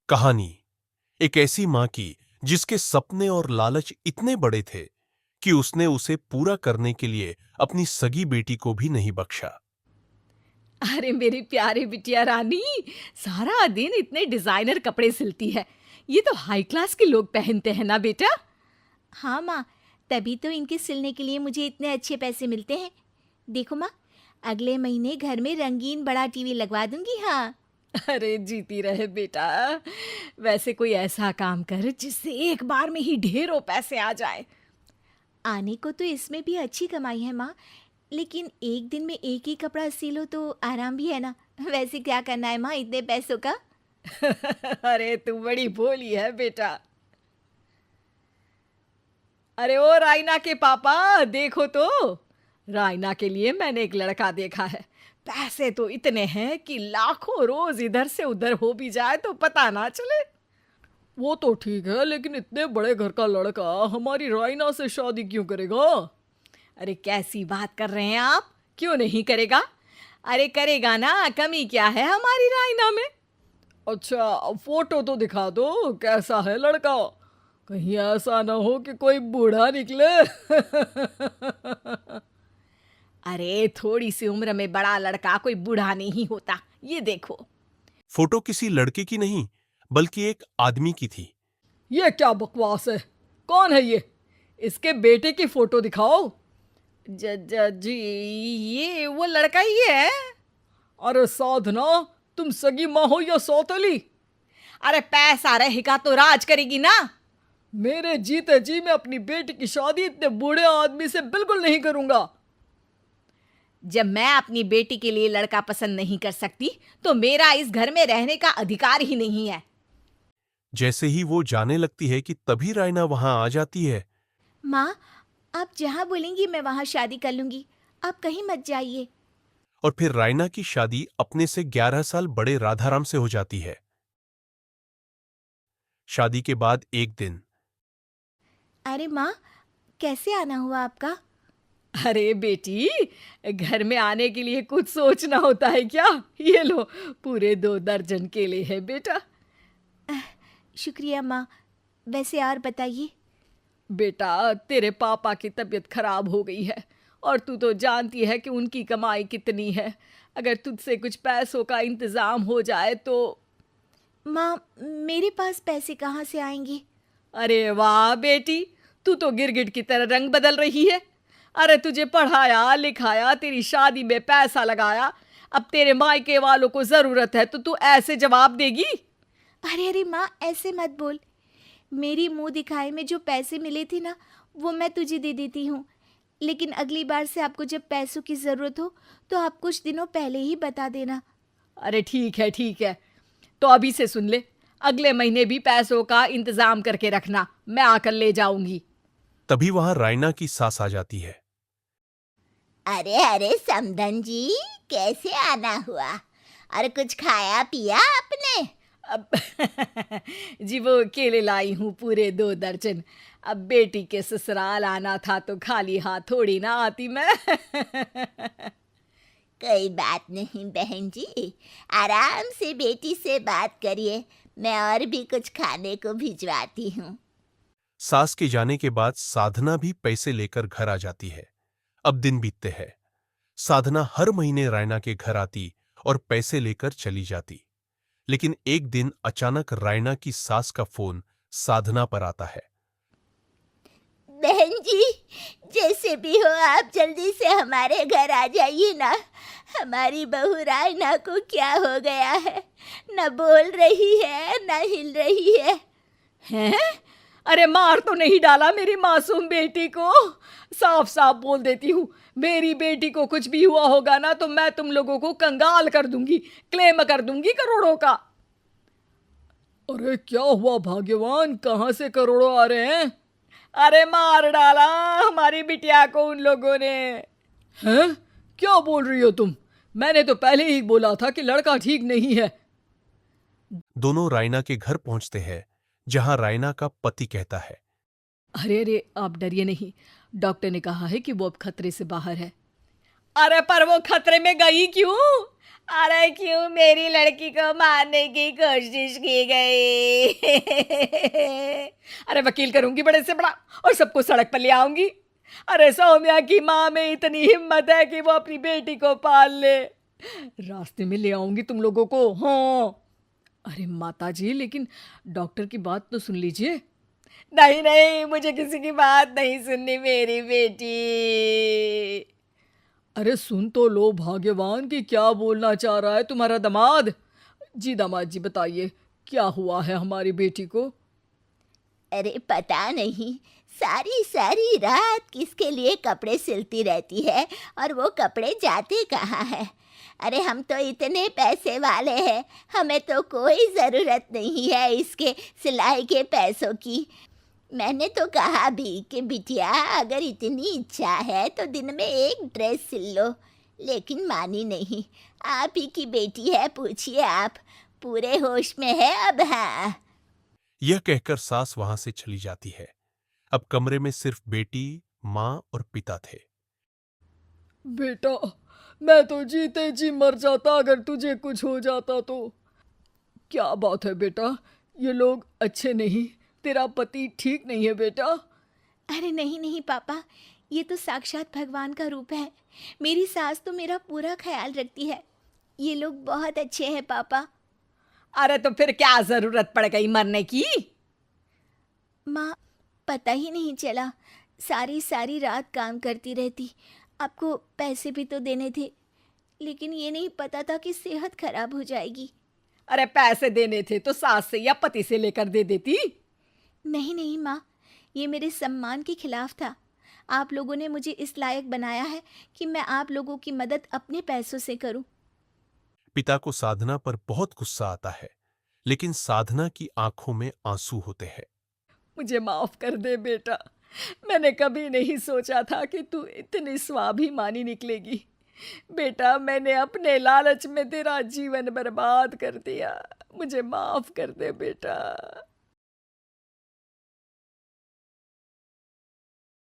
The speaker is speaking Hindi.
कहानी एक ऐसी मां की जिसके सपने और लालच इतने बड़े थे कि उसने उसे पूरा करने के लिए अपनी सगी बेटी को भी नहीं बख्शा। अरे मेरी प्यारी बिटिया रानी, सारा दिन इतने डिजाइनर कपड़े सिलती है। ये तो हाई क्लास के लोग पहनते हैं ना बेटा। हाँ माँ, तभी तो इनके सिलने के लिए मुझे इतने अच्छे पैसे मिलते हैं। देखो माँ, अगले महीने घर में रंगीन बड़ा टीवी लगवा दूंगी। हाँ। अरे जीती रहे बेटा। वैसे कोई ऐसा काम कर जिससे एक बार में ही ढेरों पैसे आ जाए। आने को तो इसमें भी अच्छी कमाई है माँ, लेकिन एक दिन में एक ही कपड़ा सिलो तो आराम भी है ना। वैसे क्या करना है माँ इतने पैसों का? अरे तू बड़ी भोली है बेटा। अरे ओ रायना के पापा, देखो तो रायना के लिए मैंने एक लड़का देखा है। पैसे तो इतने हैं कि लाखों रोज इधर से उधर हो भी जाए तो पता ना चले। वो तो ठीक है, लेकिन इतने बड़े घर का लड़का हमारी रायना से शादी क्यों करेगा? अरे कैसी बात कर रहे हैं आप? क्यों नहीं करेगा? अरे करेगा ना, कमी क्या है हमारी रायना में? अच्छा, फोटो तो दिखा दो, कैसा है लड़का? कहीं ऐसा ना हो कि कोई बूढ़ा निकले। अरे थोड़ी सी उम्र में बड़ा लड़का कोई बूढ़ा नहीं होता, ये देखो। फोटो किसी लड़के की नहीं बल्कि एक आदमी की थी। ये क्या बकवास है? कौन है ये? इसके बेटे की फोटो दिखाओ। जी ये वो लड़का ही है। अरे साधना, तुम सगी माँ हो या सौतेली? अरे पैसा रहेगा तो राज करेगी ना। मेरे जीते जी मैं अपनी बेटी की शादी इतने बूढ़े आदमी से बिल्कुल नहीं करूंगा। जब मैं अपनी बेटी के लिए लड़का पसंद नहीं कर सकती तो मेरा इस घर में रहने का अधिकार ही नहीं है। जैसे ही वो जाने लगती है कि तभी रायना वहां आ जाती है। माँ, आप जहाँ बोलेंगी मैं वहाँ शादी कर लूंगी। आप कहीं मत जाइए। और फिर रायना की शादी अपने से 11 साल बड़े राधाराम से हो जाती है। शादी के बाद एक दिन अरे माँ, कैसे आना हुआ आपका? अरे बेटी, घर में आने के लिए कुछ सोचना होता है क्या? ये लो, पूरे 2 दर्जन केले हैं बेटा। शुक्रिया माँ। वैसे और बताइए। बेटा, तेरे पापा की तबीयत खराब हो गई है और तू तो जानती है कि उनकी कमाई कितनी है। अगर तुझसे कुछ पैसों का इंतजाम हो जाए तो। माँ, मेरे पास पैसे कहाँ से आएंगे? अरे वाह बेटी, तू तो गिरगिट की तरह रंग बदल रही है। अरे तुझे पढ़ाया लिखाया, तेरी शादी में पैसा लगाया, अब तेरे मायके वालों को जरूरत है तो तू ऐसे जवाब देगी? अरे अरे माँ, ऐसे मत बोल। मेरी मुंह दिखाए में जो पैसे मिले थे ना, वो मैं तुझे दे देती हूँ। लेकिन अगली बार से आपको जब पैसों की ज़रूरत हो तो आप कुछ दिनों पहले ही बता देना। अरे ठीक है ठीक है, तो अभी से सुन ले, अगले महीने भी पैसों का इंतजाम करके रखना, मैं आकर ले जाऊंगी। तभी वहां रायना की सास आ जाती है। अरे अरे समधन जी, कैसे आना हुआ? अरे कुछ खाया पिया आपने? अब जी वो केले लाई हूँ पूरे 2 दर्जन। अब बेटी के ससुराल आना था तो खाली हाथ थोड़ी ना आती मैं। कोई बात नहीं बहन जी, आराम से बेटी से बात करिए, मैं और भी कुछ खाने को भिजवाती हूँ। सास के जाने के बाद साधना भी पैसे लेकर घर आ जाती है। अब दिन बीतते हैं। साधना हर महीने रायना के घर आती और पैसे लेकर चली जाती। लेकिन एक दिन अचानक रायना की सास का फोन साधना पर आता है। बहन जी, जैसे भी हो आप जल्दी से हमारे घर आ जाइए ना। हमारी बहू रायना को क्या हो गया है? न बोल रही है न हिल रही है। हैं? अरे मार तो नहीं डाला मेरी मासूम बेटी को? साफ साफ बोल देती हूँ, मेरी बेटी को कुछ भी हुआ होगा ना तो मैं तुम लोगों को कंगाल कर दूंगी, क्लेम कर दूंगी करोड़ों का। अरे क्या हुआ भाग्यवान, कहाँ से करोड़ों आ रहे हैं? अरे मार डाला हमारी बिटिया को उन लोगों ने। हैं? क्या बोल रही हो तुम? मैंने तो पहले ही बोला था कि लड़का ठीक नहीं है। दोनों रायना के घर पहुंचते हैं, जहां रायना का पति कहता है। अरे अरे, आप डरिए नहीं, डॉक्टर ने कहा है कि वो अब खतरे से बाहर है। अरे पर वो खतरे में गई क्यों? अरे क्यों मेरी लड़की को मारने की कोशिश की गई? अरे वकील करूंगी बड़े से बड़ा और सबको सड़क पर ले आऊंगी। अरे सौम्या की माँ में इतनी हिम्मत है कि वो अपनी बेटी को पाल ले। रास्ते में ले आऊंगी तुम लोगों को। हाँ। अरे माता जी, लेकिन डॉक्टर की बात तो सुन लीजिए। नहीं नहीं, मुझे किसी की बात नहीं सुननी मेरी बेटी। अरे सुन तो लो भाग्यवान कि क्या बोलना चाह रहा है तुम्हारा दामाद। जी दामाद जी, बताइए क्या हुआ है हमारी बेटी को? अरे पता नहीं, सारी सारी रात किसके लिए कपड़े सिलती रहती है और वो कपड़े जाते कहाँ हैं। अरे हम तो इतने पैसे वाले हैं, हमें तो कोई ज़रूरत नहीं है इसके सिलाई के पैसों की। मैंने तो कहा भी कि बिटिया अगर इतनी इच्छा है तो दिन में एक ड्रेस सिल लो, लेकिन मानी नहीं। आप ही की बेटी है, पूछिए आप, पूरे होश में है अब। हाँ। यह कहकर सास वहां से चली जाती है। अब कमरे में सिर्फ बेटी, माँ और पिता थे। बेटा, मैं तो जीते जी मर जाता अगर तुझे कुछ हो जाता तो। क्या बात है बेटा, ये लोग अच्छे नहीं, तेरा पति ठीक नहीं है बेटा? अरे नहीं नहीं पापा, ये तो साक्षात भगवान का रूप है। मेरी सास तो मेरा पूरा ख्याल रखती है। ये लोग बहुत अच्छे हैं पापा। अरे तो फिर क्या जरूरत पड़ गई मरने की? माँ, पता ही नहीं चला, सारी सारी रात काम करती रहती। आपको पैसे भी तो देने थे, लेकिन ये नहीं पता था कि सेहत खराब हो जाएगी। अरे पैसे देने थे तो सास से या पति से लेकर दे देती। नहीं नहीं माँ, ये मेरे सम्मान के खिलाफ था। आप लोगों ने मुझे इस लायक बनाया है कि मैं आप लोगों की मदद अपने पैसों से करूं। पिता को साधना पर बहुत गुस्सा आता है, लेकिन साधना की आंखों में आंसू होते हैं। मुझे माफ कर दे बेटा, मैंने कभी नहीं सोचा था कि तू इतनी स्वाभिमानी निकलेगी। बेटा, मैंने अपने लालच में तेरा जीवन बर्बाद कर दिया। मुझे माफ कर दे बेटा।